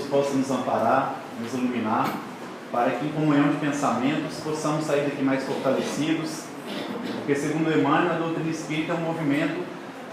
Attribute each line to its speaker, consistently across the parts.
Speaker 1: possa nos amparar, nos iluminar, para que em comunhão de pensamentos possamos sair daqui mais fortalecidos, porque segundo Emmanuel, a doutrina espírita é um movimento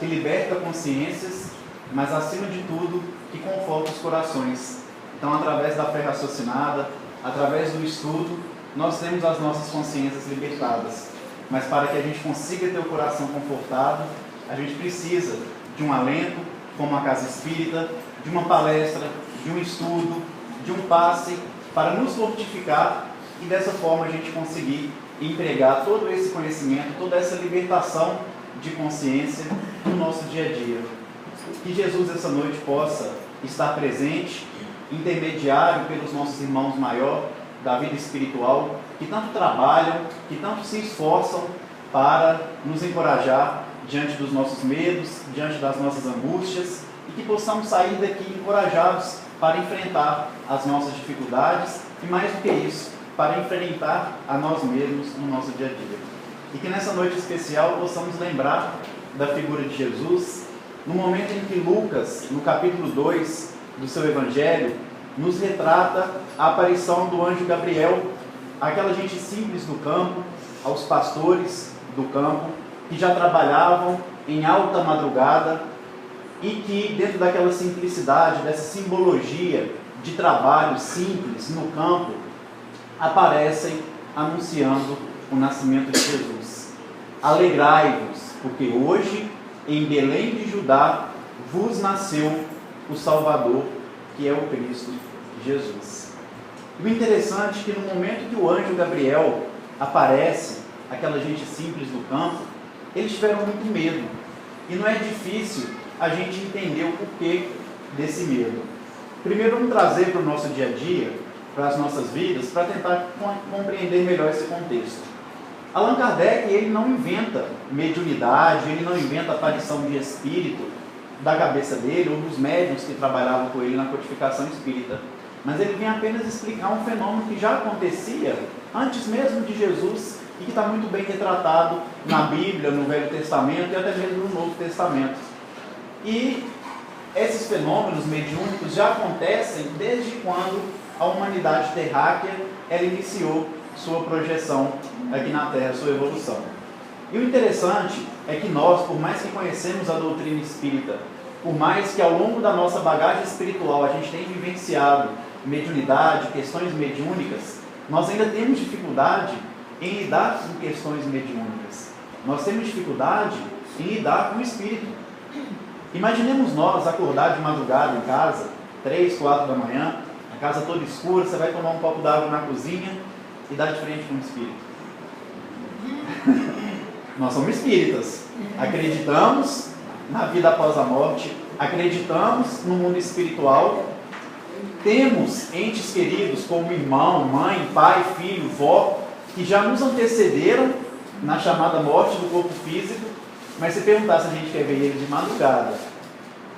Speaker 1: que liberta consciências, mas acima de tudo, que conforta os corações. Então, através da fé raciocinada, através do estudo, nós temos as nossas consciências libertadas. Mas para que a gente consiga ter o coração confortado, a gente precisa de um alento, como a casa espírita, de uma palestra, de um estudo, de um passe, para nos fortificar e dessa forma a gente conseguir empregar todo esse conhecimento, toda essa libertação de consciência no nosso dia a dia. Que Jesus essa noite possa estar presente, intermediário pelos nossos irmãos maior da vida espiritual, que tanto trabalham, que tanto se esforçam para nos encorajar diante dos nossos medos, diante das nossas angústias, e que possamos sair daqui encorajados para enfrentar as nossas dificuldades e, mais do que isso, para enfrentar a nós mesmos no nosso dia a dia. E que nessa noite especial possamos lembrar da figura de Jesus, no momento em que Lucas, no capítulo 2 do seu Evangelho, nos retrata a aparição do anjo Gabriel, aquela gente simples do campo, aos pastores do campo, que já trabalhavam em alta madrugada e que, dentro daquela simplicidade, dessa simbologia de trabalho simples no campo, aparecem anunciando o nascimento de Jesus. Alegrai-vos, porque hoje, em Belém de Judá, vos nasceu o Salvador, que é o Cristo Jesus. E o interessante é que no momento que o anjo Gabriel aparece, aquela gente simples do campo, eles tiveram muito medo. E não é difícil a gente entender o porquê desse medo. Primeiro vamos trazer para o nosso dia a dia, para as nossas vidas, para tentar compreender melhor esse contexto. Allan Kardec, ele não inventa mediunidade, ele não inventa aparição de espírito da cabeça dele, ou dos médiuns que trabalhavam com ele na codificação espírita. Mas ele vem apenas explicar um fenômeno que já acontecia antes mesmo de Jesus e que está muito bem retratado na Bíblia, no Velho Testamento e até mesmo no Novo Testamento. E esses fenômenos mediúnicos já acontecem desde quando a humanidade terráquea ela iniciou sua projeção aqui na Terra, sua evolução. E o interessante é que nós, por mais que conhecemos a doutrina espírita, por mais que ao longo da nossa bagagem espiritual a gente tenha vivenciado mediunidade, questões mediúnicas, nós ainda temos dificuldade em lidar com questões mediúnicas. Nós temos dificuldade em lidar com o espírito. Imaginemos nós acordar de madrugada em casa, 3, 4 da manhã, a casa toda escura, você vai tomar um copo d'água na cozinha e dar de frente com o espírito. Nós somos espíritas, acreditamos na vida após a morte, acreditamos no mundo espiritual, temos entes queridos como irmão, mãe, pai, filho, vó, que já nos antecederam na chamada morte do corpo físico, mas se perguntar se a gente quer ver ele de madrugada,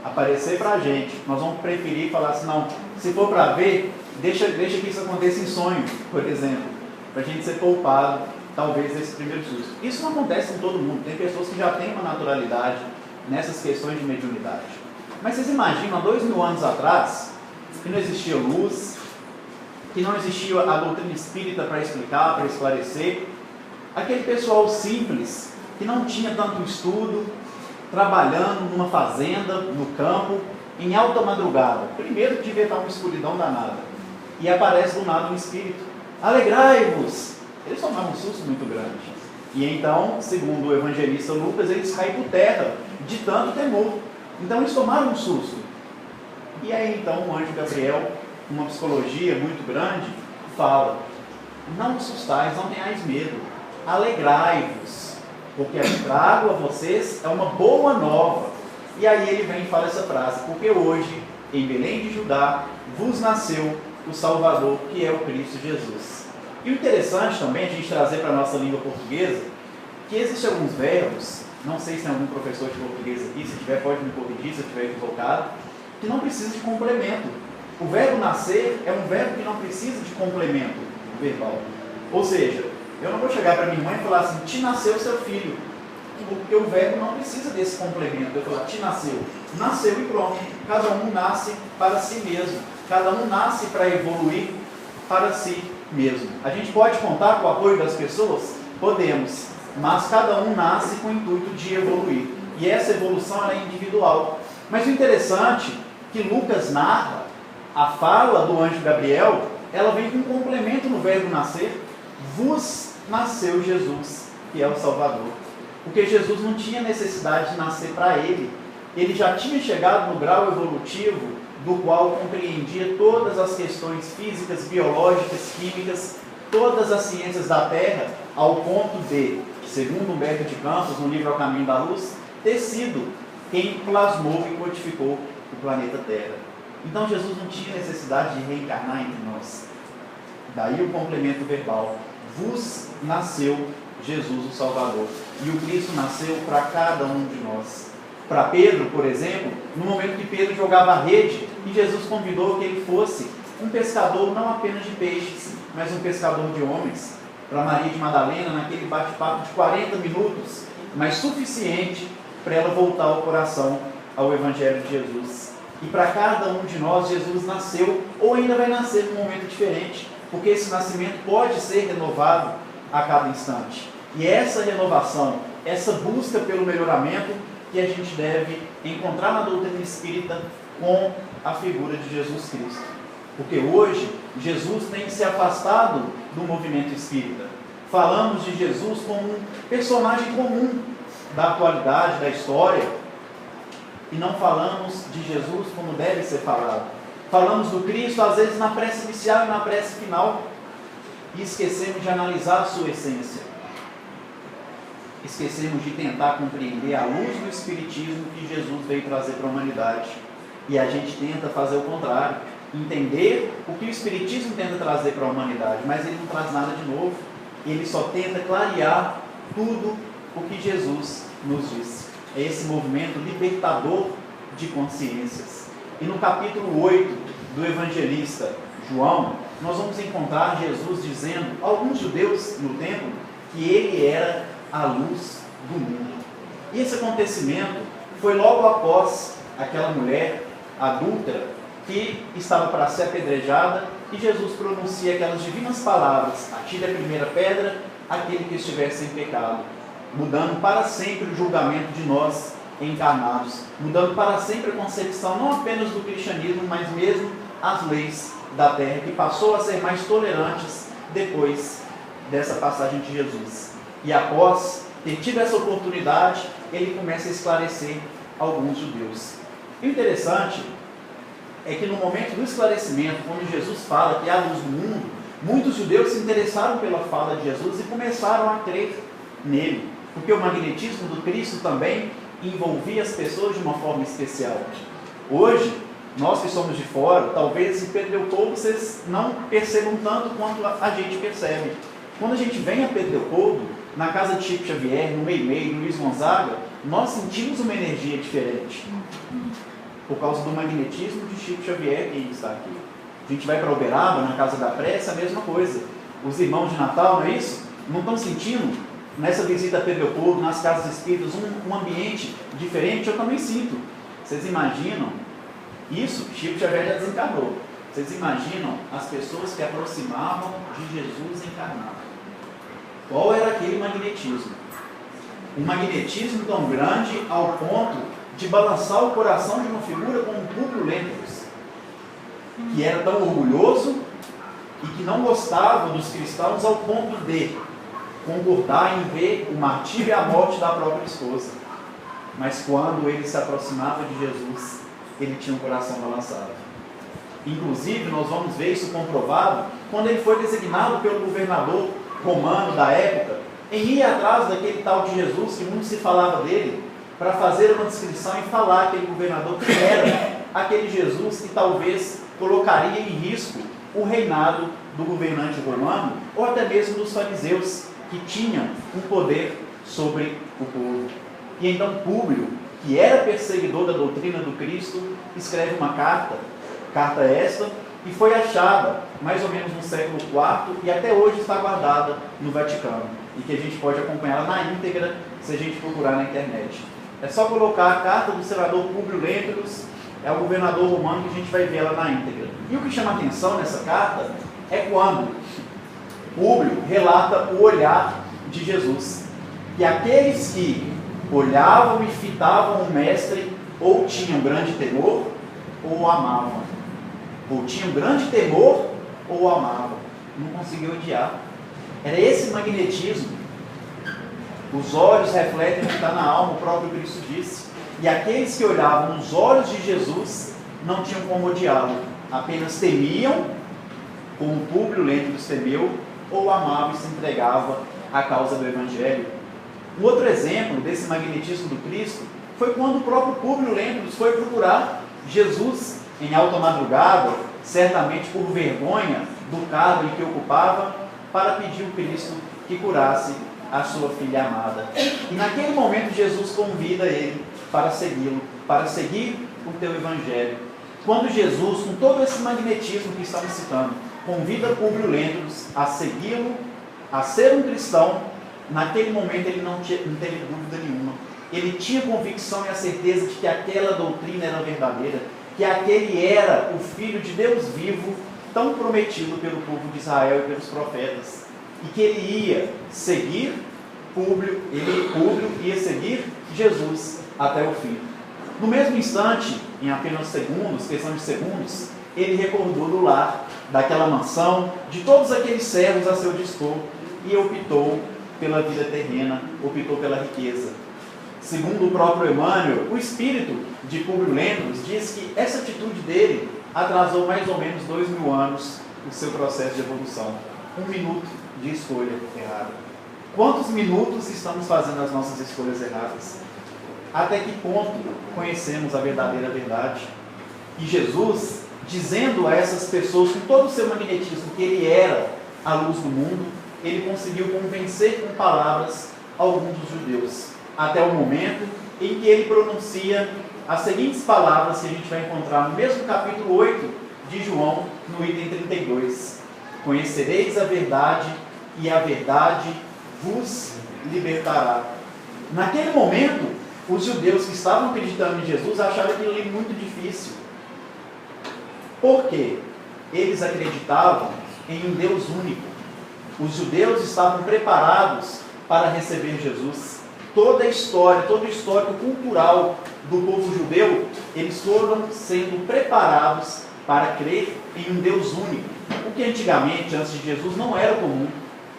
Speaker 1: aparecer pra gente, nós vamos preferir falar assim, não, se for para ver, deixa que isso aconteça em sonho, por exemplo, para a gente ser poupado, talvez, desse primeiro susto. Isso não acontece em todo mundo, tem pessoas que já têm uma naturalidade nessas questões de mediunidade. Mas vocês imaginam, há 2000 anos atrás, que não existia luz, que não existia a doutrina espírita para explicar, para esclarecer, aquele pessoal simples, que não tinha tanto estudo, trabalhando numa fazenda, no campo, em alta madrugada. Primeiro devia estar uma escuridão danada. E aparece do nada um espírito. Alegrai-vos! Eles tomaram um susto muito grande. E então, segundo o evangelista Lucas, eles caem por terra de tanto temor. Então eles tomaram um susto. E aí então o anjo Gabriel, uma psicologia muito grande, fala: não assustais, não tenhais medo, alegrai-vos, porque trago a vocês é uma boa nova. E aí ele vem e fala essa frase: porque hoje, em Belém de Judá, vos nasceu o Salvador, que é o Cristo Jesus. E o interessante também a gente trazer para a nossa língua portuguesa, que existem alguns verbos, não sei se tem algum professor de português aqui, se tiver pode me corrigir se eu estiver equivocado, que não precisa de complemento. O verbo nascer é um verbo que não precisa de complemento verbal. Ou seja, eu não vou chegar para minha mãe e falar assim, te nasceu seu filho, porque o verbo não precisa desse complemento. Eu falar, te nasceu. Nasceu e pronto. Cada um nasce para si mesmo. Cada um nasce para evoluir para si mesmo. A gente pode contar com o apoio das pessoas? Podemos, mas cada um nasce com o intuito de evoluir. E essa evolução ela é individual. Mas o interessante é que Lucas narra a fala do anjo Gabriel, ela vem com um complemento no verbo nascer. Vos nasceu Jesus, que é o Salvador. Porque Jesus não tinha necessidade de nascer para ele. Ele já tinha chegado no grau evolutivo do qual compreendia todas as questões físicas, biológicas, químicas, todas as ciências da Terra, ao ponto de, segundo Humberto de Campos, no livro Ao Caminho da Luz, ter sido quem plasmou e codificou o planeta Terra. Então Jesus não tinha necessidade de reencarnar entre nós. Daí o complemento verbal. Vos nasceu Jesus o Salvador. E o Cristo nasceu para cada um de nós. Para Pedro, por exemplo, no momento que Pedro jogava a rede, e Jesus convidou que ele fosse um pescador não apenas de peixes, mas um pescador de homens. Para Maria de Madalena, naquele bate-papo de 40 minutos, mas suficiente para ela voltar o coração ao Evangelho de Jesus. E para cada um de nós, Jesus nasceu, ou ainda vai nascer num momento diferente, porque esse nascimento pode ser renovado a cada instante. E essa renovação, essa busca pelo melhoramento, que a gente deve encontrar na doutrina espírita com a figura de Jesus Cristo. Porque hoje, Jesus tem se afastado do movimento espírita. Falamos de Jesus como um personagem comum da atualidade, da história, e não falamos de Jesus como deve ser falado. Falamos do Cristo, às vezes, na prece inicial e na prece final, e esquecemos de analisar a sua essência. Esquecemos de tentar compreender a luz do Espiritismo que Jesus veio trazer para a humanidade. E a gente tenta fazer o contrário, entender o que o Espiritismo tenta trazer para a humanidade, mas ele não traz nada de novo. Ele só tenta clarear tudo o que Jesus nos disse. É esse movimento libertador de consciências. E no capítulo 8 do evangelista João, nós vamos encontrar Jesus dizendo a alguns judeus no templo que ele era a luz do mundo. E esse acontecimento foi logo após aquela mulher adúltera que estava para ser apedrejada, e Jesus pronuncia aquelas divinas palavras: atire a primeira pedra aquele que estiver sem pecado, mudando para sempre o julgamento de nós encarnados, mudando para sempre a concepção não apenas do cristianismo, mas mesmo as leis da terra, que passou a ser mais tolerantes depois dessa passagem de Jesus. E após ter tido essa oportunidade, ele começa a esclarecer alguns judeus. E o interessante é que no momento do esclarecimento, quando Jesus fala que há luz do mundo, muitos judeus se interessaram pela fala de Jesus e começaram a crer nele, porque o magnetismo do Cristo também envolvia as pessoas de uma forma especial. Hoje, nós que somos de fora, talvez em Pedro Leopoldo vocês não percebam tanto quanto a gente percebe. Quando a gente vem a Pedro Leopoldo, na casa de Chico Xavier, no Meimei, no Luiz Gonzaga, nós sentimos uma energia diferente, por causa do magnetismo de Chico Xavier que está aqui. A gente vai para Uberaba, na Casa da Prece, a mesma coisa. Os irmãos de Natal, não é isso? Não estão sentindo, nessa visita a Pedro Leopoldo, nas casas espíritas, um ambiente diferente? Eu também sinto. Vocês imaginam isso? Chico Xavier já desencarnou. Vocês imaginam as pessoas que aproximavam de Jesus encarnado? Qual era aquele magnetismo? Um magnetismo tão grande ao ponto de balançar o coração de uma figura como Públio Lentulus, que era tão orgulhoso e que não gostava dos cristãos ao ponto de concordar em ver o martírio e a morte da própria esposa. Mas quando ele se aproximava de Jesus, ele tinha um coração balançado. Inclusive, nós vamos ver isso comprovado quando ele foi designado pelo governador romano da época em ir atrás daquele tal de Jesus, que muito se falava dele, para fazer uma descrição e falar aquele governador que era aquele Jesus que talvez colocaria em risco o reinado do governante romano, ou até mesmo dos fariseus, que tinham um poder sobre o povo. E então Públio, que era perseguidor da doutrina do Cristo, escreve uma carta esta, que foi achada mais ou menos no século IV e até hoje está guardada no Vaticano, e que a gente pode acompanhar na íntegra se a gente procurar na internet. É só colocar a carta do senador Públio Lentulus é o governador romano, que a gente vai ver ela na íntegra. E o que chama atenção nessa carta é quando Públio relata o olhar de Jesus. E aqueles que olhavam e fitavam o mestre ou tinham grande temor ou o amavam. Ou tinham grande temor ou o amavam. Não conseguiu odiar. Era esse magnetismo. Os olhos refletem o que está na alma, o próprio Cristo disse. E aqueles que olhavam nos olhos de Jesus não tinham como odiá-lo. Apenas temiam, como Públio Lentulus temeu, ou amava e se entregava à causa do Evangelho. Um outro exemplo desse magnetismo do Cristo foi quando o próprio Públio Lentulus foi procurar Jesus em alta madrugada, certamente por vergonha do cargo em que ocupava, para pedir ao Cristo que curasse a sua filha amada. E naquele momento Jesus convida ele para segui-lo, para seguir o teu Evangelho. Quando Jesus, com todo esse magnetismo que estamos citando, convida Públio Lentulus a segui-lo, a ser um cristão, naquele momento ele não teve dúvida nenhuma. Ele tinha convicção e a certeza de que aquela doutrina era verdadeira, que aquele era o Filho de Deus vivo, tão prometido pelo povo de Israel e pelos profetas, e que ele ia seguir Públio ia seguir Jesus até o fim. No mesmo instante, em apenas segundos, questão de segundos, ele recordou do lar, daquela mansão, de todos aqueles servos a seu dispor, e optou pela vida terrena, optou pela riqueza. Segundo o próprio Emmanuel, o espírito de Públio Lentulus diz que essa atitude dele atrasou mais ou menos 2000 anos o seu processo de evolução. 1 minuto de escolha errada. Quantos minutos estamos fazendo as nossas escolhas erradas? Até que ponto conhecemos a verdadeira verdade? E Jesus, dizendo a essas pessoas com todo o seu magnetismo que ele era a luz do mundo, ele conseguiu convencer com palavras alguns dos judeus, até o momento em que ele pronuncia as seguintes palavras que a gente vai encontrar no mesmo capítulo 8 de João, no item 32. Conhecereis a verdade e a verdade vos libertará. Naquele momento, os judeus que estavam acreditando em Jesus acharam aquilo ali muito difícil. Por quê? Eles acreditavam em um Deus único. Os judeus estavam preparados para receber Jesus. Toda a história, todo o histórico cultural do povo judeu, eles foram sendo preparados para crer em um Deus único, o que antigamente, antes de Jesus, não era comum.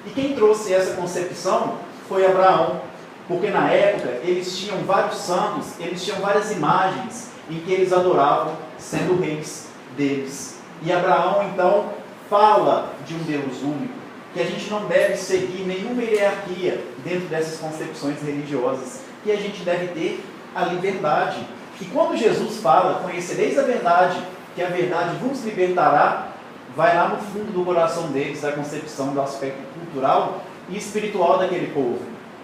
Speaker 1: E quem trouxe essa concepção foi Abraão, porque na época eles tinham vários santos, eles tinham várias imagens em que eles adoravam, sendo reis deles. E Abraão então fala de um Deus único, que a gente não deve seguir nenhuma hierarquia dentro dessas concepções religiosas, que a gente deve ter a liberdade. E quando Jesus fala, conhecereis a verdade, que a verdade vos libertará, vai lá no fundo do coração deles a concepção do aspecto cultural e espiritual daquele povo.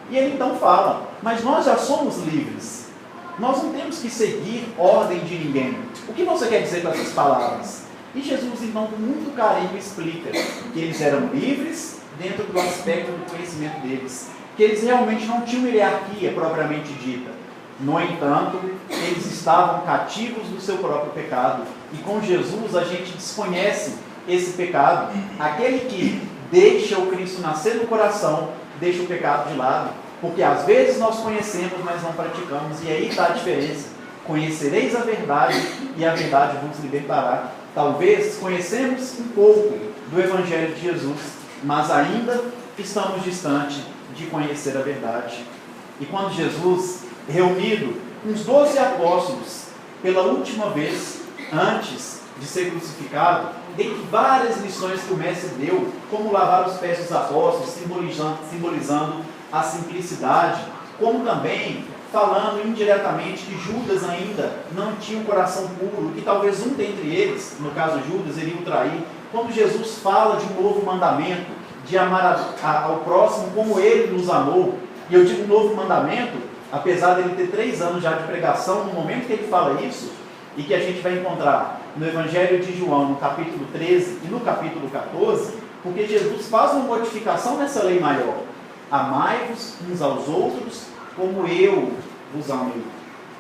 Speaker 1: E ele então fala, mas nós já somos livres, nós não temos que seguir ordem de ninguém. O que você quer dizer com essas palavras? E Jesus então com muito carinho explica que eles eram livres dentro do aspecto do conhecimento deles, que eles realmente não tinham hierarquia propriamente dita. No entanto, eles estavam cativos do seu próprio pecado, e com Jesus a gente desconhece esse pecado. Aquele que deixa o Cristo nascer no coração, deixa o pecado de lado, porque às vezes nós conhecemos, mas não praticamos, e aí está a diferença. Conhecereis a verdade, e a verdade vos libertará. Talvez conhecemos um pouco do Evangelho de Jesus, mas ainda estamos distantes de conhecer a verdade. E quando Jesus, reunido com os 12 apóstolos, pela última vez, antes de ser crucificado, dentre várias lições que o Mestre deu, como lavar os pés dos apóstolos, simbolizando a simplicidade, como também falando indiretamente que Judas ainda não tinha um coração puro, que talvez um dentre eles, no caso Judas, iria o trair. Quando Jesus fala de um novo mandamento, de amar ao próximo como ele nos amou, e eu digo novo mandamento, apesar dele ter 3 anos já de pregação, no momento que ele fala isso, e que a gente vai encontrar no Evangelho de João, no capítulo 13 e no capítulo 14, porque Jesus faz uma modificação nessa lei maior. Amai-vos uns aos outros como eu vos amei.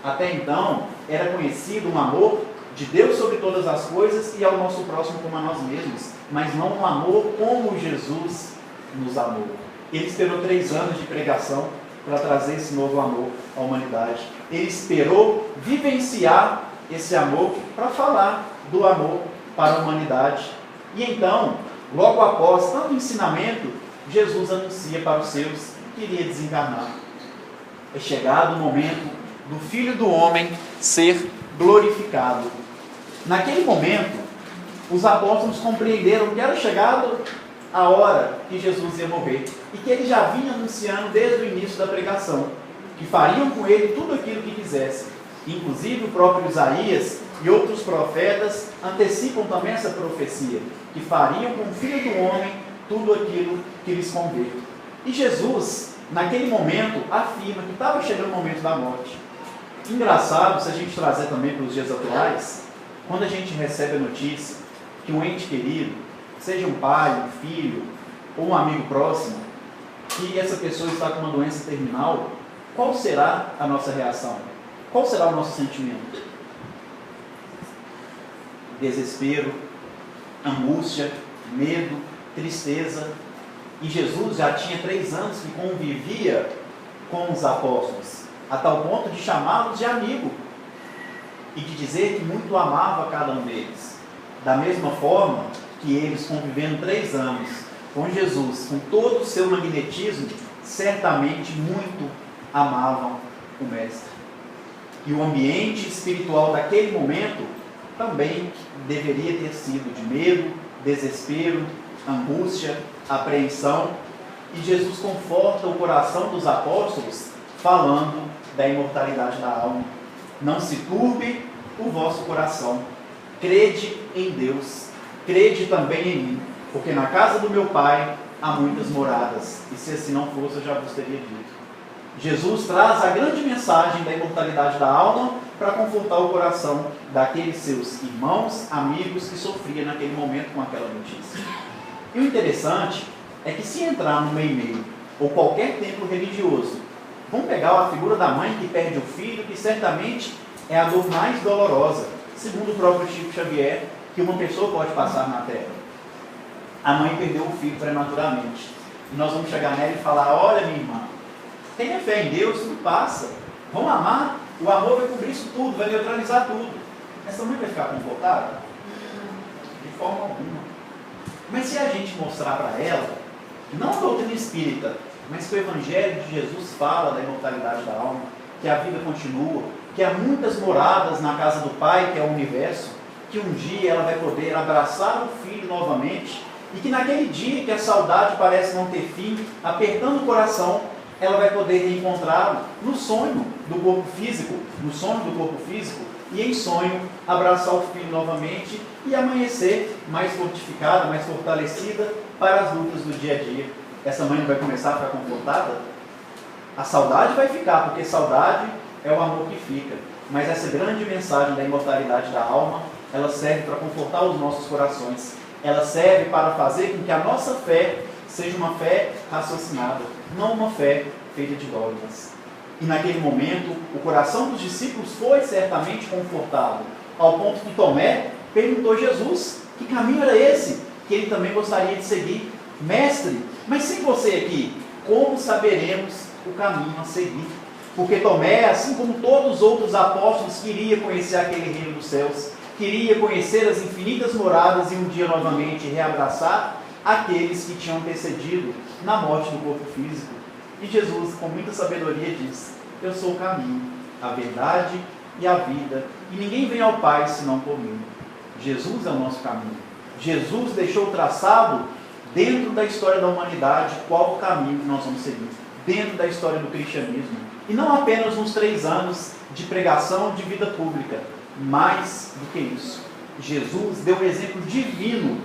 Speaker 1: Até então, era conhecido um amor de Deus sobre todas as coisas e ao nosso próximo como a nós mesmos, mas não um amor como Jesus nos amou. Ele esperou 3 anos de pregação para trazer esse novo amor à humanidade. Ele esperou vivenciar esse amor para falar do amor para a humanidade. E então, logo após tanto ensinamento, Jesus anuncia para os seus que iria desencarnar. É chegado o momento do Filho do Homem ser glorificado. Naquele momento, os apóstolos compreenderam que era chegado a hora que Jesus ia morrer e que ele já vinha anunciando desde o início da pregação que fariam com ele tudo aquilo que quisessem. Inclusive o próprio Isaías e outros profetas antecipam também essa profecia, que fariam com o Filho do Homem tudo aquilo que lhes convém. E Jesus, naquele momento, afirma que estava chegando o momento da morte. Engraçado, se a gente trazer também para os dias atuais, quando a gente recebe a notícia que um ente querido, seja um pai, um filho ou um amigo próximo, que essa pessoa está com uma doença terminal, qual será a nossa reação? Qual será o nosso sentimento? Desespero, angústia, medo, tristeza. E Jesus já tinha 3 anos que convivia com os apóstolos, a tal ponto de chamá-los de amigo e de dizer que muito amava cada um deles. Da mesma forma que eles, convivendo 3 anos com Jesus, com todo o seu magnetismo, certamente muito amavam o Mestre. E o ambiente espiritual daquele momento também deveria ter sido de medo, desespero, angústia, apreensão. E Jesus conforta o coração dos apóstolos falando da imortalidade da alma. Não se turbe o vosso coração. Crede em Deus. Crede também em mim. Porque na casa do meu Pai há muitas moradas. E se assim não fosse, eu já vos teria dito. Jesus traz a grande mensagem da imortalidade da alma para confortar o coração daqueles seus irmãos, amigos que sofriam naquele momento com aquela notícia. E o interessante é que se entrar no meio ou qualquer templo religioso, vamos pegar a figura da mãe que perde o filho, que certamente é a dor mais dolorosa, segundo o próprio Chico Xavier, que uma pessoa pode passar na Terra. A mãe perdeu o filho prematuramente. E nós vamos chegar nela e falar: olha, minha irmã, tenha fé em Deus, tudo passa. Vamos amar, o amor vai cobrir isso tudo, vai neutralizar tudo. Essa mãe vai ficar confortável? De forma alguma. Mas se a gente mostrar para ela, não a doutrina espírita, mas que o Evangelho de Jesus fala da imortalidade da alma, que a vida continua, que há muitas moradas na casa do Pai, que é o universo, que um dia ela vai poder abraçar o filho novamente, e que naquele dia que a saudade parece não ter fim, apertando o coração, ela vai poder reencontrá-lo no sonho do corpo físico, e em sonho abraçar o filho novamente e amanhecer mais fortificada, mais fortalecida para as lutas do dia a dia. Essa mãe não vai começar a ficar confortada? A saudade vai ficar, porque saudade é o amor que fica. Mas essa grande mensagem da imortalidade da alma, ela serve para confortar os nossos corações. Ela serve para fazer com que a nossa fé seja uma fé raciocinada, não uma fé feita de dogmas. E naquele momento, o coração dos discípulos foi certamente confortado, ao ponto que Tomé perguntou a Jesus que caminho era esse, que ele também gostaria de seguir. Mestre, mas sem você aqui, como saberemos o caminho a seguir? Porque Tomé, assim como todos os outros apóstolos, queria conhecer aquele reino dos céus, queria conhecer as infinitas moradas e um dia novamente reabraçar aqueles que tinham antecedido na morte do corpo físico. E Jesus, com muita sabedoria, diz: eu sou o caminho, a verdade e a vida, e ninguém vem ao Pai senão por mim. Jesus é o nosso caminho. Jesus deixou traçado dentro da história da humanidade qual o caminho que nós vamos seguir, dentro da história do cristianismo. E não apenas nos 3 anos de pregação de vida pública, mais do que isso. Jesus deu um exemplo divino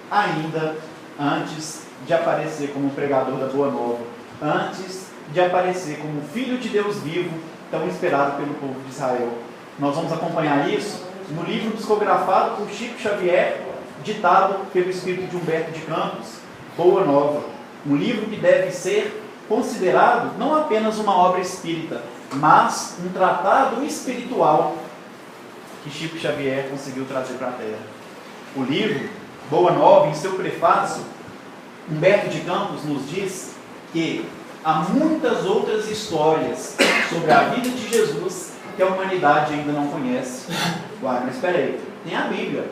Speaker 1: ainda antes de aparecer como pregador da Boa Nova, antes de aparecer como Filho de Deus vivo, tão esperado pelo povo de Israel. Nós vamos acompanhar isso no livro psicografado por Chico Xavier, ditado pelo espírito de Humberto de Campos, Boa Nova. Um livro que deve ser considerado não apenas uma obra espírita, mas um tratado espiritual que Chico Xavier conseguiu trazer para a Terra. O livro Boa Nova, em seu prefácio, Humberto de Campos nos diz que há muitas outras histórias sobre a vida de Jesus que a humanidade ainda não conhece. Uai, mas espera aí, tem a Bíblia.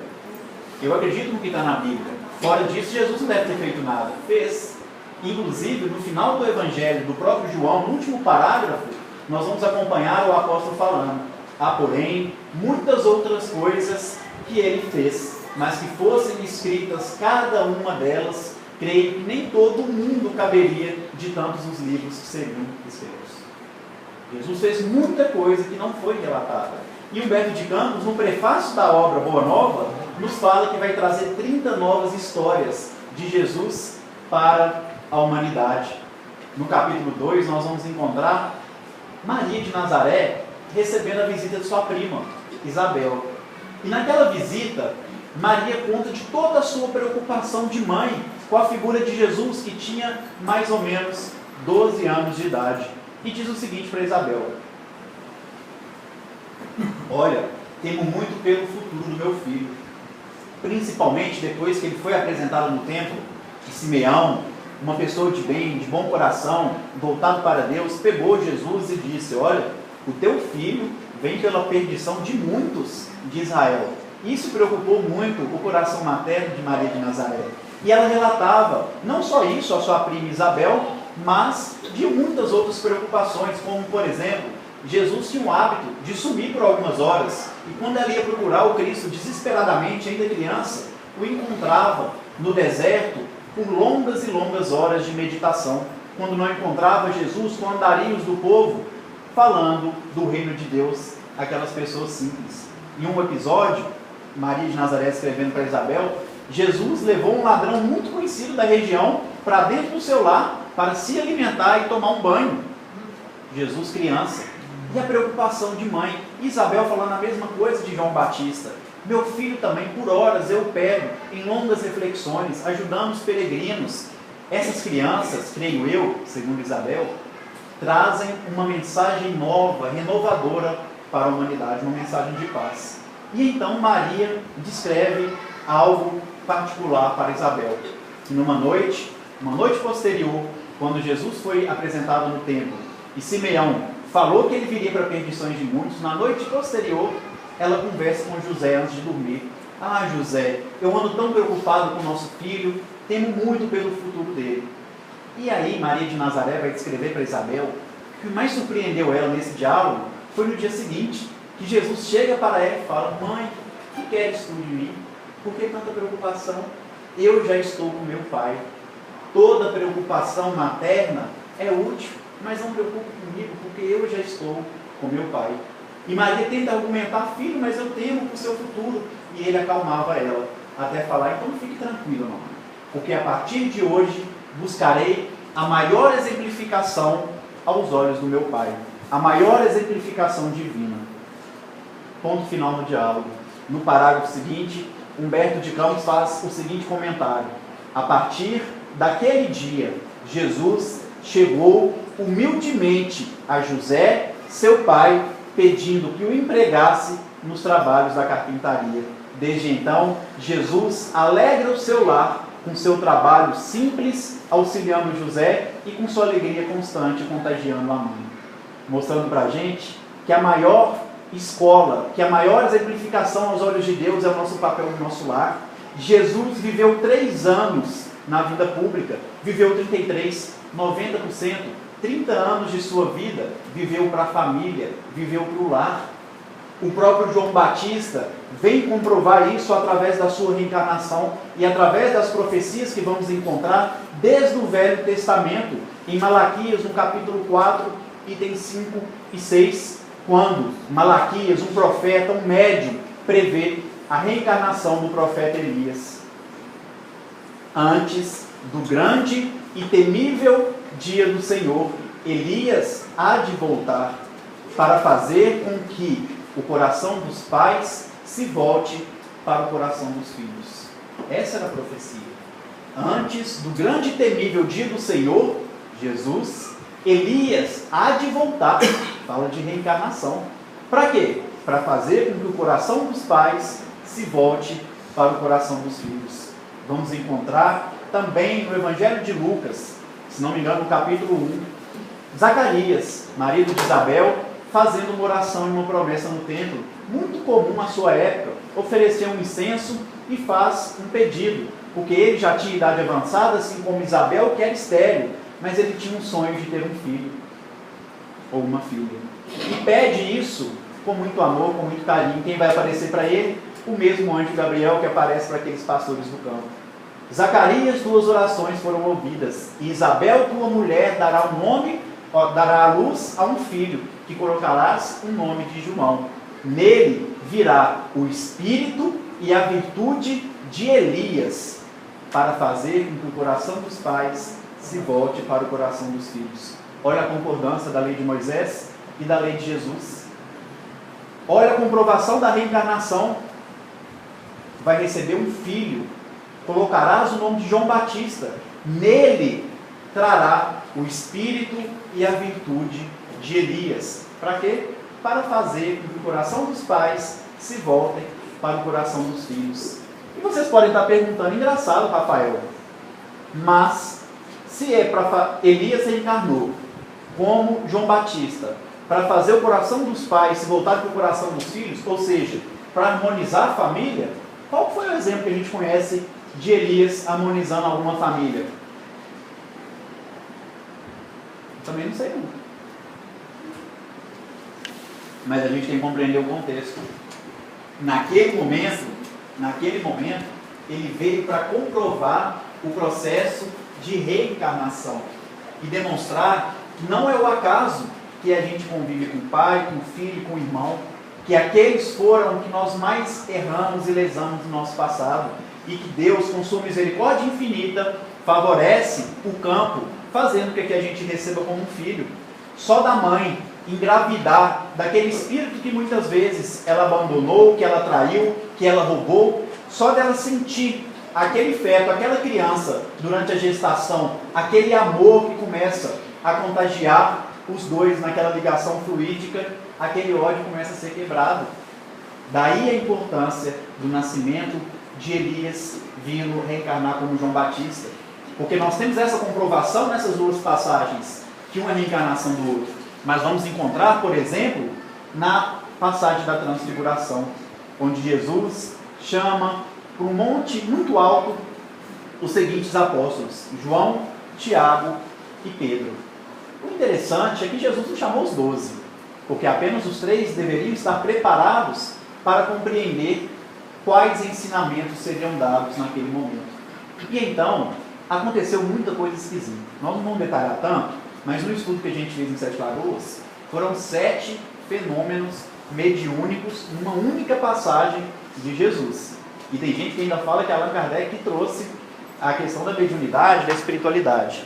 Speaker 1: Eu acredito no que está na Bíblia. Fora disso, Jesus não deve ter feito nada. Fez. Inclusive, no final do Evangelho do próprio João, no último parágrafo, nós vamos acompanhar o apóstolo falando: há, porém, muitas outras coisas que ele fez, mas que fossem escritas cada uma delas, creio que nem todo mundo caberia de tantos os livros que seriam escritos. Jesus fez muita coisa que não foi relatada. E Humberto de Campos, no prefácio da obra Boa Nova, nos fala que vai trazer 30 novas histórias de Jesus para a humanidade. No capítulo 2, nós vamos encontrar Maria de Nazaré recebendo a visita de sua prima, Isabel. E naquela visita, Maria conta de toda a sua preocupação de mãe com a figura de Jesus, que tinha mais ou menos 12 anos de idade. E diz o seguinte para Isabel: olha, temo muito pelo futuro do meu filho, principalmente depois que ele foi apresentado no templo, que Simeão, uma pessoa de bem, de bom coração, voltado para Deus, pegou Jesus e disse: olha, o teu filho vem pela perdição de muitos de Israel. Isso preocupou muito o coração materno de Maria de Nazaré. E ela relatava, não só isso à sua prima Isabel, mas de muitas outras preocupações, como, por exemplo, Jesus tinha o hábito de sumir por algumas horas, e quando ela ia procurar o Cristo desesperadamente, ainda criança, o encontrava no deserto por longas e longas horas de meditação, quando não encontrava Jesus com andarinhos do povo, falando do reino de Deus, aquelas pessoas simples. Em um episódio, Maria de Nazaré escrevendo para Isabel, Jesus levou um ladrão muito conhecido da região para dentro do seu lar, para se alimentar e tomar um banho. Jesus criança. E a preocupação de mãe. Isabel falando a mesma coisa de João Batista. Meu filho também, por horas eu pego, em longas reflexões, ajudando os peregrinos. Essas crianças, creio eu, segundo Isabel, trazem uma mensagem nova, renovadora para a humanidade, uma mensagem de paz. E então Maria descreve algo particular para Isabel. Que numa noite posterior, quando Jesus foi apresentado no templo, e Simeão falou que ele viria para perdições de muitos, na noite posterior, ela conversa com José antes de dormir. Ah, José, eu ando tão preocupado com o nosso filho, temo muito pelo futuro dele. E aí Maria de Nazaré vai descrever para Isabel que o que mais surpreendeu ela nesse diálogo foi no dia seguinte, que Jesus chega para ela e fala: mãe, o que queres tu de mim? Por que tanta preocupação? Eu já estou com meu pai. Toda preocupação materna é útil, mas não preocupe comigo, porque eu já estou com meu pai. E Maria tenta argumentar: filho, mas eu temo para o seu futuro. E ele acalmava ela, até falar: então fique tranquila, mamãe, porque a partir de hoje buscarei a maior exemplificação aos olhos do meu pai, a maior exemplificação divina. Ponto final no diálogo. No parágrafo seguinte, Humberto de Campos faz o seguinte comentário: a partir daquele dia, Jesus chegou humildemente a José, seu pai, pedindo que o empregasse nos trabalhos da carpintaria. Desde então, Jesus alegra o seu lar com seu trabalho simples, auxiliando José, e com sua alegria constante, contagiando a mãe. Mostrando para a gente que a maior escola, que a maior exemplificação aos olhos de Deus é o nosso papel no nosso lar. Jesus viveu 3 anos na vida pública, viveu 33, 90%, 30 anos de sua vida viveu para a família, viveu para o lar. O próprio João Batista vem comprovar isso através da sua reencarnação e através das profecias que vamos encontrar desde o Velho Testamento, em Malaquias, no capítulo 4, itens 5 e 6, quando Malaquias, um profeta, um médium, prevê a reencarnação do profeta Elias. Antes do grande e temível dia do Senhor, Elias há de voltar para fazer com que o coração dos pais se volte para o coração dos filhos. Essa era a profecia. Antes do grande e temível dia do Senhor, Jesus, Elias há de voltar. Fala de reencarnação. Para quê? para fazer com que o coração dos pais se volte para o coração dos filhos. Vamos encontrar também no Evangelho de Lucas, se não me engano, no capítulo 1, Zacarias, marido de Isabel, fazendo uma oração e uma promessa no templo, muito comum à sua época, oferecer um incenso e faz um pedido, porque ele já tinha idade avançada, assim como Isabel, que era estéril, mas ele tinha um sonho de ter um filho, ou uma filha, e pede isso com muito amor, com muito carinho. Quem vai aparecer para ele? O mesmo anjo Gabriel que aparece para aqueles pastores do campo. Zacarias, tuas orações foram ouvidas, e Isabel, tua mulher, dará à luz a um filho, que colocarás o nome de João. Nele virá o espírito e a virtude de Elias, para fazer com que o coração dos pais se volte para o coração dos filhos. Olha a concordância da lei de Moisés e da lei de Jesus. Olha a comprovação da reencarnação. Vai receber um filho, colocarás o nome de João Batista. Nele trará o espírito e a virtude de Elias. Para quê? Para fazer com que o coração dos pais se voltem para o coração dos filhos. E vocês podem estar perguntando, engraçado, Rafael, mas se é para Elias reencarnou como João Batista, para fazer o coração dos pais se voltar para o coração dos filhos, ou seja, para harmonizar a família, qual foi o exemplo que a gente conhece de Elias harmonizando alguma família? Eu também não sei não. Mas a gente tem que compreender o contexto. Naquele momento, ele veio para comprovar o processo de reencarnação e demonstrar que não é o acaso que a gente convive com o pai, com o filho, com o irmão, que aqueles foram que nós mais erramos e lesamos no nosso passado, e que Deus, com sua misericórdia infinita, favorece o campo, fazendo com que a gente receba como um filho. Só da mãe engravidar daquele espírito que muitas vezes ela abandonou, que ela traiu, que ela roubou, só dela sentir aquele feto, aquela criança, durante a gestação, aquele amor que começa a contagiar os dois naquela ligação fluídica, aquele ódio começa a ser quebrado. Daí a importância do nascimento de Elias vindo reencarnar como João Batista, porque nós temos essa comprovação nessas duas passagens, que uma é a reencarnação do outro, mas vamos encontrar, por exemplo, na passagem da transfiguração, onde Jesus chama para um monte muito alto os seguintes apóstolos, João, Tiago e Pedro. O interessante é que Jesus não chamou os 12, porque apenas os 3 deveriam estar preparados para compreender quais ensinamentos seriam dados naquele momento. E então, aconteceu muita coisa esquisita. Nós não vamos detalhar tanto, mas no estudo que a gente fez em Sete Lagoas, foram 7 fenômenos mediúnicos numa única passagem de Jesus. E tem gente que ainda fala que Allan Kardec trouxe a questão da mediunidade, da espiritualidade.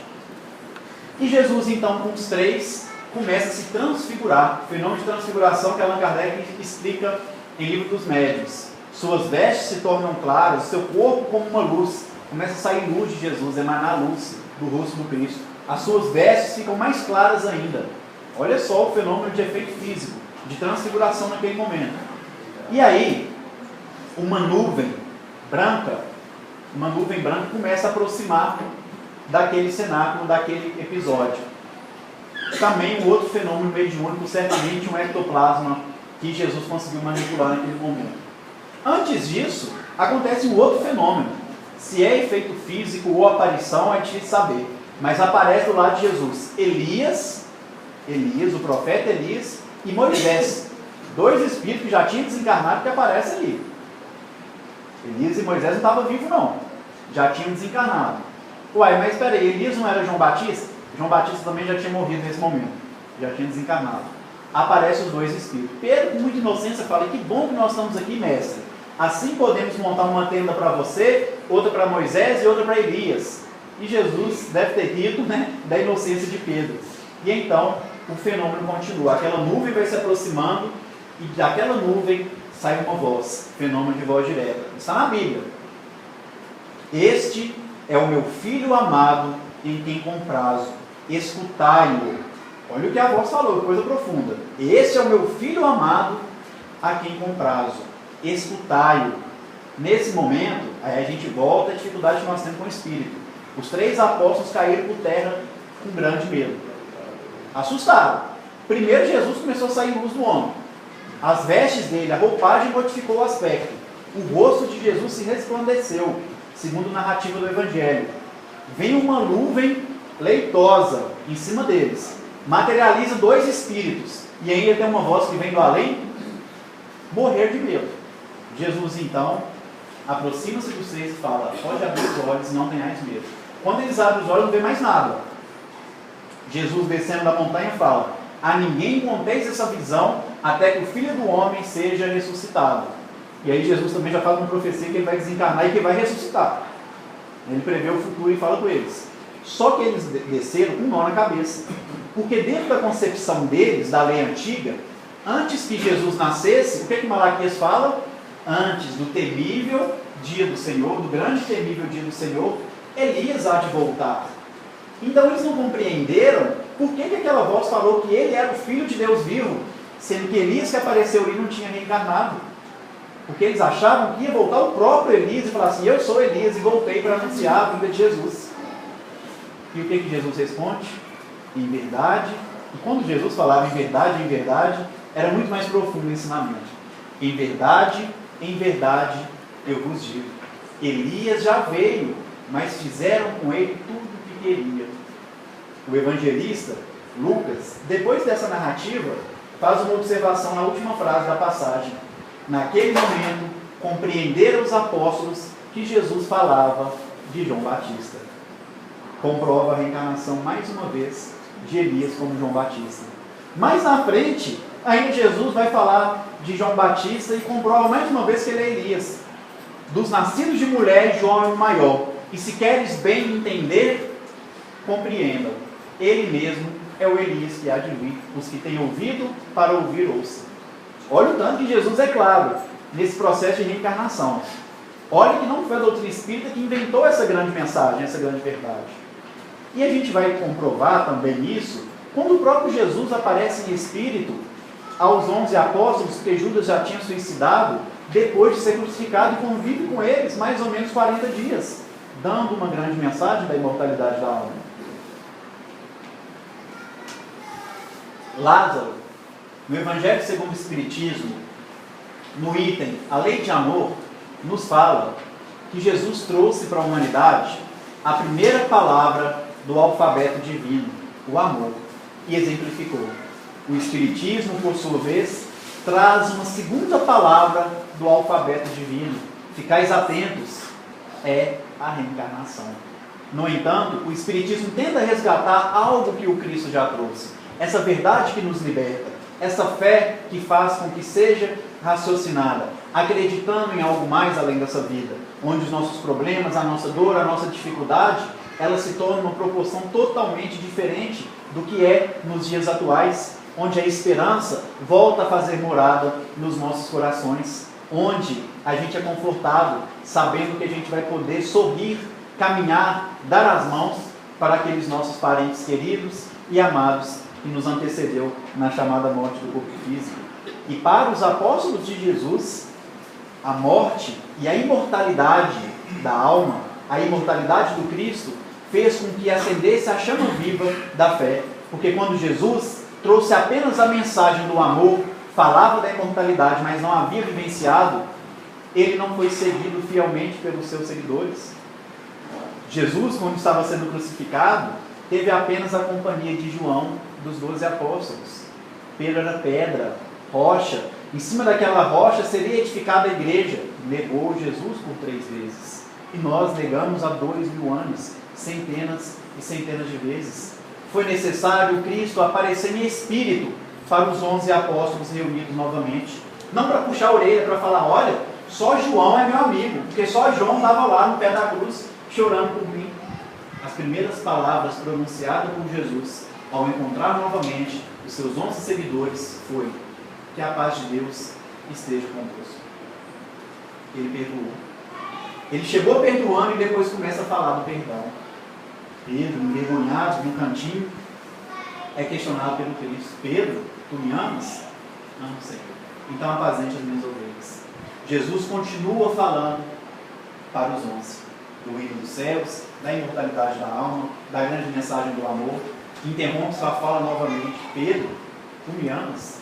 Speaker 1: E Jesus, então, com os 3, começa a se transfigurar. O fenômeno de transfiguração que Allan Kardec explica em Livro dos Médiuns. Suas vestes se tornam claras, seu corpo como uma luz. Começa a sair luz de Jesus, emanar luz do rosto do Cristo. As suas vestes ficam mais claras ainda. Olha só o fenômeno de efeito físico, de transfiguração naquele momento. E aí, uma nuvem branca começa a aproximar daquele cenáculo, daquele episódio. Também um outro fenômeno mediúnico, certamente um ectoplasma que Jesus conseguiu manipular naquele momento. Antes disso, acontece um outro fenômeno. Se é efeito físico ou aparição, é difícil saber. Mas aparece do lado de Jesus Elias, o profeta Elias, e Moisés. 2 espíritos que já tinham desencarnado que aparecem ali. Elias e Moisés não estavam vivos não. Já tinham desencarnado. Uai, mas espera aí, Elias não era João Batista? João Batista também já tinha morrido nesse momento. Já tinha desencarnado. Aparecem os 2 espíritos. Pedro, com muita inocência, fala: que bom que nós estamos aqui, mestre. Assim podemos montar uma tenda para você, outra para Moisés e outra para Elias. E Jesus deve ter rido, né, da inocência de Pedro. E então o fenômeno continua. Aquela nuvem vai se aproximando e daquela nuvem sai uma voz. Fenômeno de voz direta. Está na Bíblia. Este é o meu filho amado em quem comprazo. Escutai-o. Olha o que a voz falou, coisa profunda. Este é o meu filho amado a quem com prazo, escutai-o. Nesse momento, aí a gente volta à dificuldade que nós temos com o Espírito. Os 3 apóstolos caíram por terra com grande medo. Assustaram. Primeiro Jesus começou a sair luz do homem. As vestes dele, a roupagem modificou o aspecto. O rosto de Jesus se resplandeceu, segundo a narrativa do Evangelho. Vem uma nuvem leitosa em cima deles. Materializa 2 espíritos. E ainda tem uma voz que vem do além. Morrer de medo. Jesus então aproxima-se dos 6 e fala: pode abrir os olhos e não tenhais medo. Quando eles abrem os olhos, não vê mais nada. Jesus, descendo da montanha, fala: a ninguém conteis essa visão, até que o Filho do Homem seja ressuscitado. E aí Jesus também já fala uma profecia que ele vai desencarnar e que vai ressuscitar. Ele prevê o futuro e fala com eles. Só que eles desceram com um nó na cabeça. Porque dentro da concepção deles, da lei antiga, antes que Jesus nascesse, o que Malaquias fala? Antes do temível dia do Senhor, do grande e temível dia do Senhor, Elias há de voltar. Então eles não compreenderam por que aquela voz falou que ele era o Filho de Deus vivo, sendo que Elias que apareceu ali não tinha reencarnado. Porque eles achavam que ia voltar o próprio Elias e falar assim: eu sou Elias e voltei para anunciar a vinda de Jesus. E o que Jesus responde? Em verdade. E quando Jesus falava em verdade, era muito mais profundo o ensinamento. Em verdade, eu vos digo: Elias já veio, mas fizeram com ele tudo o que queria. O evangelista Lucas, depois dessa narrativa, faz uma observação na última frase da passagem. Naquele momento, compreenderam os apóstolos que Jesus falava de João Batista. Comprova a reencarnação mais uma vez de Elias como João Batista. Mais na frente, ainda Jesus vai falar de João Batista e comprova mais uma vez que ele é Elias. Dos nascidos de mulher, João é o maior. E se queres bem entender, compreenda. Ele mesmo é o Elias que há de vir. Os que têm ouvido para ouvir, ouçam. Olha o tanto que Jesus é claro nesse processo de reencarnação. Olha que não foi a doutrina espírita que inventou essa grande mensagem, essa grande verdade. E a gente vai comprovar também isso quando o próprio Jesus aparece em espírito aos 11 apóstolos, que Judas já tinha suicidado, depois de ser crucificado, e convive com eles mais ou menos 40 dias, dando uma grande mensagem da imortalidade da alma. Lázaro, no Evangelho segundo o Espiritismo, no item A Lei de Amor, nos fala que Jesus trouxe para a humanidade a primeira palavra do alfabeto divino, o amor, e exemplificou. O Espiritismo, por sua vez, traz uma segunda palavra do alfabeto divino. Ficais atentos, é a reencarnação. No entanto, o Espiritismo tenta resgatar algo que o Cristo já trouxe. Essa verdade que nos liberta, essa fé que faz com que seja raciocinada, acreditando em algo mais além dessa vida, onde os nossos problemas, a nossa dor, a nossa dificuldade, ela se torna uma proporção totalmente diferente do que é nos dias atuais, onde a esperança volta a fazer morada nos nossos corações, onde a gente é confortado, sabendo que a gente vai poder sorrir, caminhar, dar as mãos para aqueles nossos parentes queridos e amados que nos antecedeu na chamada morte do corpo físico. E para os apóstolos de Jesus, a morte e a imortalidade da alma, a imortalidade do Cristo, fez com que acendesse a chama viva da fé. Porque quando Jesus trouxe apenas a mensagem do amor, falava da imortalidade, mas não havia vivenciado, ele não foi seguido fielmente pelos seus seguidores. Jesus, quando estava sendo crucificado, teve apenas a companhia de João, dos 12 apóstolos. Pedro era pedra, rocha. Em cima daquela rocha seria edificada a igreja. Negou Jesus por 3 vezes. E nós negamos há 2000 anos, centenas e centenas de vezes. Foi necessário Cristo aparecer em espírito para os 11 apóstolos reunidos novamente. Não para puxar a orelha, para falar: olha, só João é meu amigo, porque só João estava lá no pé da cruz chorando por mim. As primeiras palavras pronunciadas por Jesus ao encontrar novamente os seus 11 seguidores foi: que a paz de Deus esteja convosco. Ele perdoou. Ele chegou perdoando e depois começa a falar do perdão. Pedro, envergonhado, num cantinho, é questionado pelo Cristo: Pedro, tu me amas? Amo, Senhor. então apacente as minhas ovelhas. Jesus continua falando para os 11 do reino dos céus, da imortalidade da alma, da grande mensagem do amor. Interrompe sua fala novamente: Pedro, tu me amas?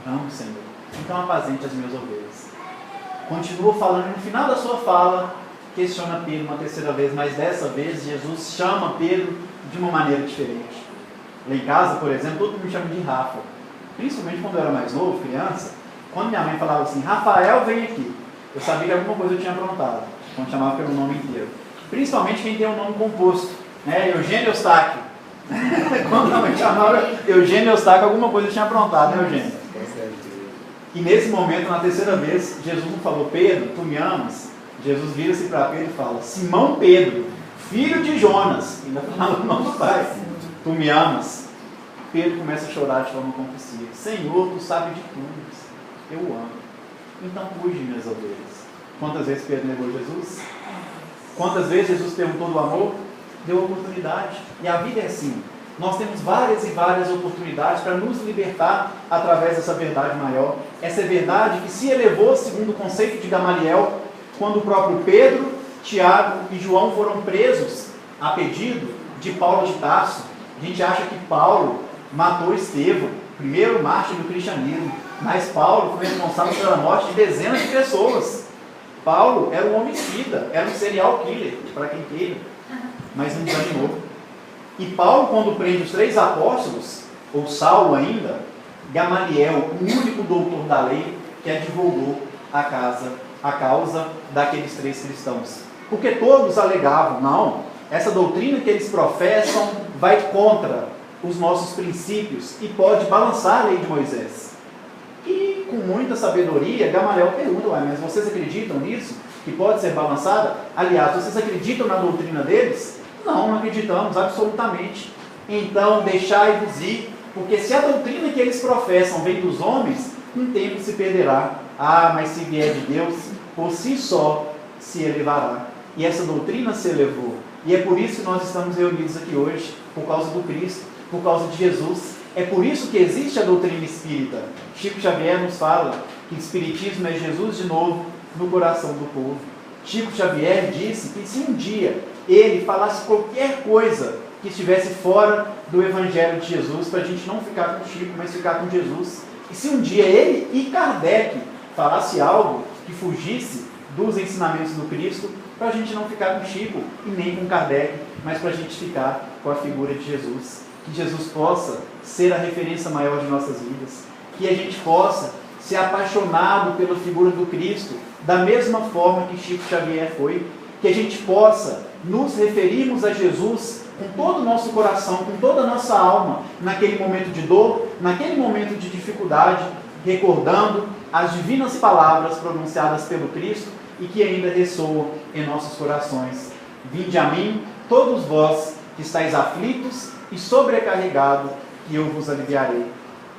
Speaker 1: Amo, Senhor, então apacente as minhas ovelhas. Continua falando, e no final da sua fala questiona Pedro uma terceira vez, mas dessa vez Jesus chama Pedro de uma maneira diferente. Lá em casa, por exemplo, todo mundo me chama de Rafa, principalmente quando eu era mais novo, criança. Quando minha mãe falava assim: Rafael, vem aqui, eu sabia que alguma coisa eu tinha aprontado, quando chamava pelo nome inteiro, principalmente quem tem um nome composto, né? Eugênio Eustáquio. Quando a mãe chamava Eugênio Eustáquio, alguma coisa eu tinha aprontado, né, Eugênio? E nesse momento, na terceira vez, Jesus não falou: Pedro, tu me amas? Jesus vira-se para Pedro e fala: Simão Pedro, filho de Jonas, ainda fala o nome do pai, tu me amas? Pedro começa a chorar de forma compulsiva: Senhor, tu sabes de tudo, eu o amo, então cuide de minhas ovelhas. Quantas vezes Pedro negou Jesus? Quantas vezes Jesus perguntou do amor? Deu oportunidade. E a vida é assim. Nós temos várias e várias oportunidades para nos libertar através dessa verdade maior. Essa verdade que se elevou segundo o conceito de Gamaliel, quando o próprio Pedro, Tiago e João foram presos a pedido de Paulo de Tarso. A gente acha que Paulo matou Estevão, primeiro mártir do cristianismo, mas Paulo foi responsável pela morte de dezenas de pessoas. Paulo era um homicida, era um serial killer, para quem queira, mas não desanimou. E Paulo, quando prende os 3 apóstolos, ou Saulo ainda, Gamaliel, o único doutor da lei, que advogou a causa daqueles 3 cristãos. Porque todos alegavam: não, essa doutrina que eles professam vai contra os nossos princípios e pode balançar a lei de Moisés. E com muita sabedoria, Gamaliel pergunta: mas vocês acreditam nisso? Que pode ser balançada? Aliás, vocês acreditam na doutrina deles? Não acreditamos, absolutamente. Então, deixai-vos ir, porque se a doutrina que eles professam vem dos homens, um tempo se perderá. Mas se vier de Deus, por si só se elevará. E essa doutrina se elevou. E é por isso que nós estamos reunidos aqui hoje, por causa do Cristo, por causa de Jesus. É por isso que existe a doutrina espírita. Chico Xavier nos fala que o espiritismo é Jesus de novo no coração do povo. Chico Xavier disse que se um dia ele falasse qualquer coisa que estivesse fora do Evangelho de Jesus, para a gente não ficar com Chico, mas ficar com Jesus. E se um dia ele e Kardec falasse algo que fugisse dos ensinamentos do Cristo, para a gente não ficar com Chico e nem com Kardec, mas para a gente ficar com a figura de Jesus. Que Jesus possa ser a referência maior de nossas vidas, que a gente possa ser apaixonado pela figura do Cristo, da mesma forma que Chico Xavier foi, que a gente possa nos referirmos a Jesus com todo o nosso coração, com toda a nossa alma, naquele momento de dor, naquele momento de dificuldade, recordando as divinas palavras pronunciadas pelo Cristo e que ainda ressoam em nossos corações: vinde a mim, todos vós que estáis aflitos e sobrecarregados, que eu vos aliviarei.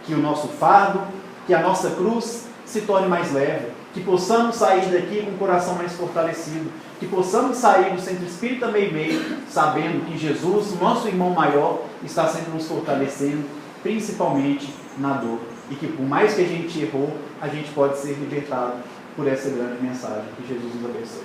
Speaker 1: Que o nosso fardo, que a nossa cruz se torne mais leve, que possamos sair daqui com o coração mais fortalecido, que possamos sair do Centro Espírita Meimei, sabendo que Jesus, nosso irmão maior, está sempre nos fortalecendo, principalmente na dor. E que por mais que a gente errou, a gente pode ser libertado por essa grande mensagem. Que Jesus nos abençoe.